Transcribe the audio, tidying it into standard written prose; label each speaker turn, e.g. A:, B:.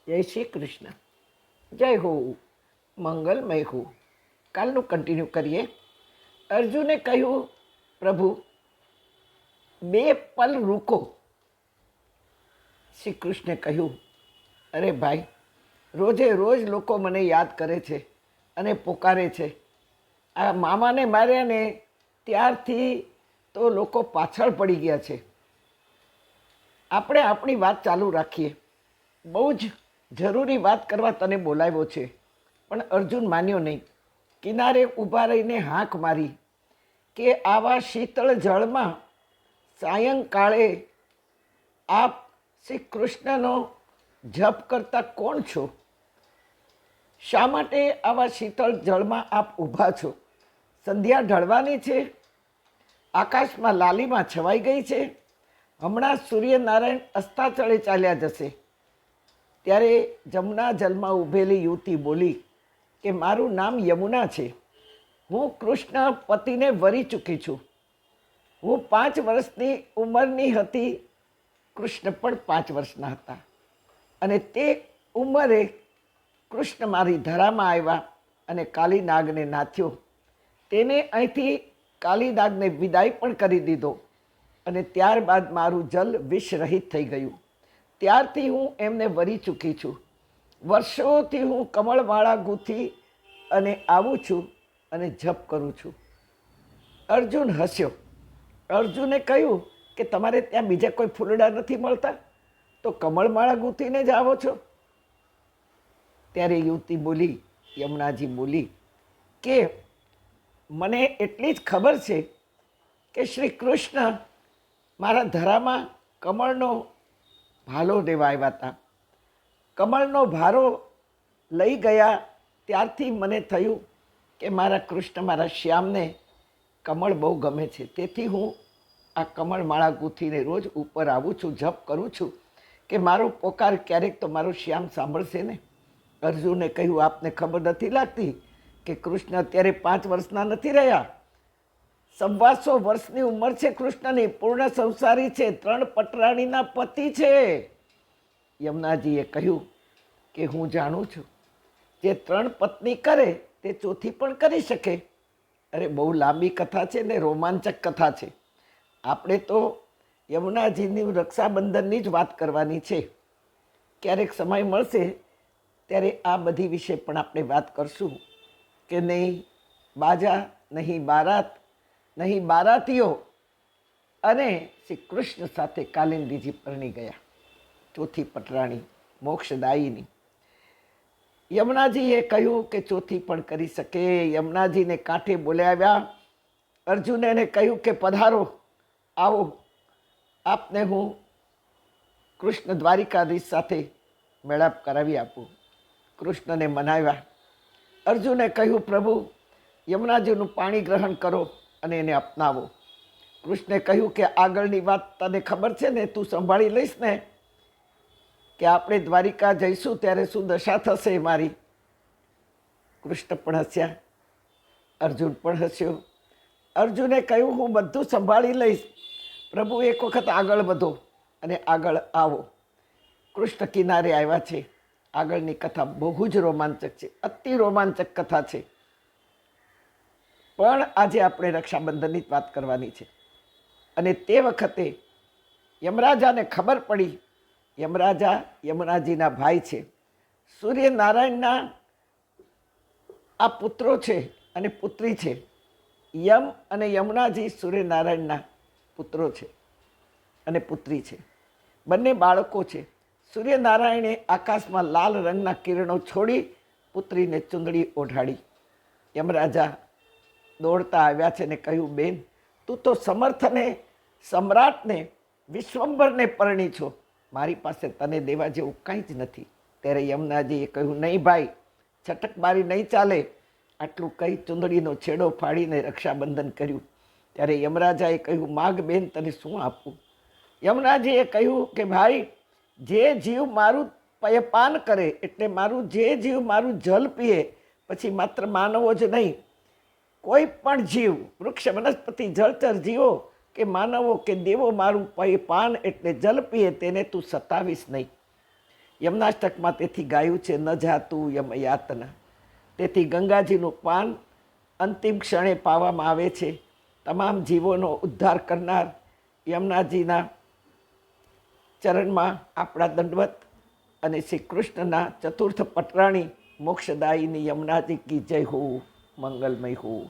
A: જય શ્રી કૃષ્ણ. જય હો, મંગલમય હો. કાલનું કન્ટિન્યુ કરીએ. અર્જુને કહ્યું, પ્રભુ બે પલ રૂકો. શ્રી કૃષ્ણે કહ્યું, અરે ભાઈ, રોજે રોજ લોકો મને યાદ કરે છે અને પોકારે છે. આ મામાને માર્યા ને ત્યારથી તો લોકો પાછળ પડી ગયા છે. આપણે આપણી વાત ચાલુ રાખીએ. બહુ જ જરૂરી વાત કરવા તને બોલાવ્યો છે. પણ અર્જુન માન્યો નહીં. કિનારે ઊભા રહીને હાંક મારી કે આવા શીતળ જળમાં સાયંકાળે આપ શ્રી કૃષ્ણનો જપ કરતા કોણ છો? શા માટે આવા શીતળ જળમાં આપ ઊભા છો? સંધ્યા ઢળવાની છે, આકાશમાં લાલીમાં છવાઈ ગઈ છે. હમણાં સૂર્યનારાયણ અસ્તાચળે ચાલ્યા જશે. ત્યારે જમુના જલમાં ઊભેલી યુવતી બોલી કે મારું નામ યમુના છે. હું કૃષ્ણ પતિને વરી ચૂકી છું. હું 5 વર્ષની ઉંમરની હતી, કૃષ્ણ પણ 5 વર્ષના હતા. અને તે ઉંમરે કૃષ્ણ મારી ધરામાં આવ્યા અને કાલીનાગને નાથ્યો. તેને અહીંથી કાલીનાગને વિદાય પણ કરી દીધો. અને ત્યારબાદ મારું જલ વિષરહિત થઈ ગયું. ત્યારથી હું એમને વરી ચૂકી છું. વર્ષોથી હું કમળમાળા ગૂંથી અને આવું છું અને જપ કરું છું. અર્જુન હસ્યો. અર્જુને કહ્યું કે તમારે ત્યાં બીજા કોઈ ફૂલડા નથી મળતા, તો કમળમાળા ગૂંથીને જ આવો છો? ત્યારે યુવતી બોલી, યમુનાજી બોલી કે મને એટલી જ ખબર છે કે શ્રી કૃષ્ણ મારા ધરામાં કમળનો ભાલો લેવા આવ્યા હતા. કમળનો ભારો લઈ ગયા ત્યારથી મને થયું કે મારા કૃષ્ણ, મારા શ્યામને કમળ બહુ ગમે છે. તેથી હું આ કમળમાળા ગૂંથીને રોજ ઉપર આવું છું, જપ કરું છું કે મારો પોકાર ક્યારેક તો મારો શ્યામ સાંભળશે ને. અર્જુને કહ્યું, આપને ખબર નથી લાગતી કે કૃષ્ણ અત્યારે 5 વર્ષના નથી રહ્યા. 125 વર્ષની ઉંમર છે કૃષ્ણની. પૂર્ણ સંસારી છે, 3 પટરાણીના પતિ છે. યમુનાજીએ કહ્યું કે હું જાણું છું, જે 3 પત્ની કરે તે ચોથી પણ કરી શકે. અરે બહુ લાંબી કથા છે ને રોમાંચક કથા છે. આપણે તો યમુનાજીની રક્ષાબંધનની જ વાત કરવાની છે. ક્યારેક સમય મળશે ત્યારે આ બધી વિશે પણ આપણે વાત કરશું કે નહીં બાજા, નહીં બારાત, નહીં બારાતીઓ. અને શ્રી કૃષ્ણ સાથે કાલિંદીજી પરણી ગયા, ચોથી પટરાણી, મોક્ષદાયીની. યમુનાજીએ કહ્યું કે ચોથી પણ કરી શકે. યમુનાજીને કાંઠે બોલાવ્યા. અર્જુને એને કહ્યું કે પધારો, આવો, આપને હું કૃષ્ણ દ્વારિકાધીશ સાથે મેળાપ કરાવી આપું. કૃષ્ણને મનાવ્યા. અર્જુને કહ્યું, પ્રભુ યમુનાજીનું પાણી ગ્રહણ કરો અને એને અપનાવો. કૃષ્ણે કહ્યું કે આગળની વાત તને ખબર છે ને, તું સંભાળી લઈશ ને, કે આપણે દ્વારિકા જઈશું ત્યારે શું દશા થશે મારી? કૃષ્ણ પણ હસ્યા, અર્જુન પણ હસ્યો. અર્જુને કહ્યું, હું બધું સંભાળી લઈશ. પ્રભુ એક વખત આગળ વધો અને આગળ આવો. કૃષ્ણ કિનારે આવ્યા છે. આગળની કથા બહુ જ રોમાંચક છે, અતિ રોમાંચક કથા છે. પણ આજે આપણે રક્ષાબંધનની જ વાત કરવાની છે. અને તે વખતે યમરાજાને ખબર પડી. યમરાજા યમુનાજીના ભાઈ છે. સૂર્યનારાયણના આ પુત્રો છે અને પુત્રી છે. યમ અને યમુનાજી સૂર્યનારાયણના પુત્રો છે અને પુત્રી છે. બંને બાળકો છે. સૂર્યનારાયણે આકાશમાં લાલ રંગના કિરણો છોડી પુત્રીને ચૂંદડી ઓઢાડી. યમરાજા દોડતા આવ્યા છે ને કહ્યું, બેન, તું તો સમર્થને, સમ્રાટને, વિશ્વંભરને પરણી છો. મારી પાસે તને દેવા જેવું કંઈ જ નથી. ત્યારે યમુનાજીએ કહ્યું, નહીં ભાઈ, છટકબારી નહીં ચાલે. આટલું કહી ચૂંદડીનો છેડો ફાડીને રક્ષાબંધન કર્યું. ત્યારે યમરાજાએ કહ્યું, માગ બેન, તને શું આપું? યમુનાજીએ કહ્યું કે ભાઈ, જે જીવ મારું પયપાન કરે, એટલે મારું જે જીવ મારું જલ પીએ, પછી માત્ર માનવો જ નહીં, કોઈ પણ જીવ, વૃક્ષ, વનસ્પતિ, જળચર જીવો કે માનવો કે દેવો મારું પયપાન એટલે જલ પીએ, તેને તું સતાવીશ નહીં. યમનાષ્ટકમાં તેથી ગાયું છે ન જાતું યમ યાતના. તેથી ગંગાજીનું પાન અંતિમ ક્ષણે પાવામાં આવે છે. તમામ જીવોનો ઉદ્ધાર કરનાર યમુનાજીના ચરણમાં આપણા દંડવત અને શ્રી કૃષ્ણના ચતુર્થ પટરાણી મોક્ષદાયીની યમુનાજી કી જય હો, મંગલમય હો.